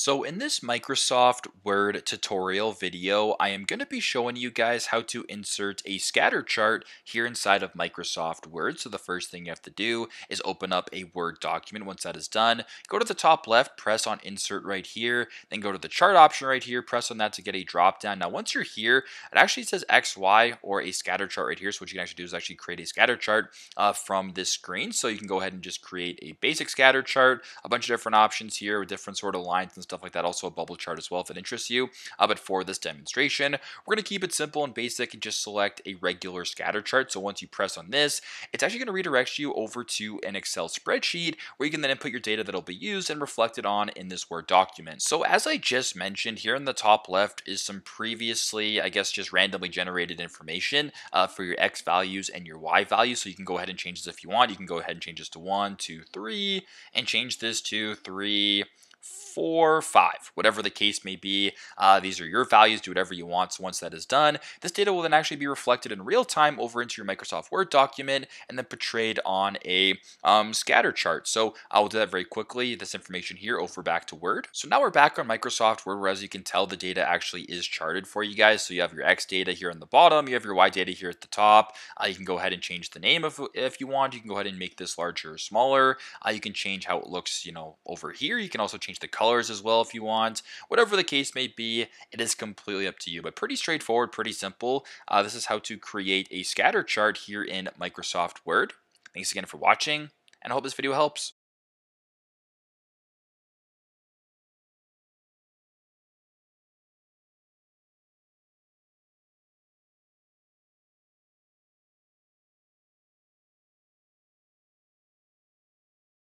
So in this Microsoft Word tutorial video, I am going to be showing you guys how to insert a scatter chart here inside of Microsoft Word. So the first thing you have to do is open up a Word document. Once that is done, go to the top left, press on insert right here, then go to the chart option right here, press on that to get a drop down. Now once you're here, it actually says XY or a scatter chart right here. So what you can actually do is actually create a scatter chart from this screen. So you can go ahead and just create a basic scatter chart, a bunch of different options here with different sort of lines and stuff like that. Also a bubble chart as well if it interests you. But for this demonstration, we're going to keep it simple and basic and just select a regular scatter chart. So once you press on this, it's actually going to redirect you over to an Excel spreadsheet where you can then input your data that'll be used and reflected on in this Word document. So as I just mentioned, here in the top left is some previously, I guess, just randomly generated information for your X values and your Y values. So you can go ahead and change this if you want. You can go ahead and change this to 1, 2, 3, and change this to 3, 4, 5, whatever the case may be. These are your values. Do whatever you want. So once that is done, this data will then actually be reflected in real time over into your Microsoft Word document and then portrayed on a scatter chart. So I will do that very quickly. This information here over back to Word. So now we're back on Microsoft Word, where as you can tell, the data actually is charted for you guys. So you have your X data here on the bottom. You have your Y data here at the top. You can go ahead and change the name if you want. You can go ahead and make this larger or smaller. You can change how it looks, over here. You can also change the colors as well if you want. Whatever the case may be, it is completely up to you, but pretty straightforward, pretty simple. This is how to create a scatter chart here in Microsoft Word. Thanks again for watching, and I hope this video helps.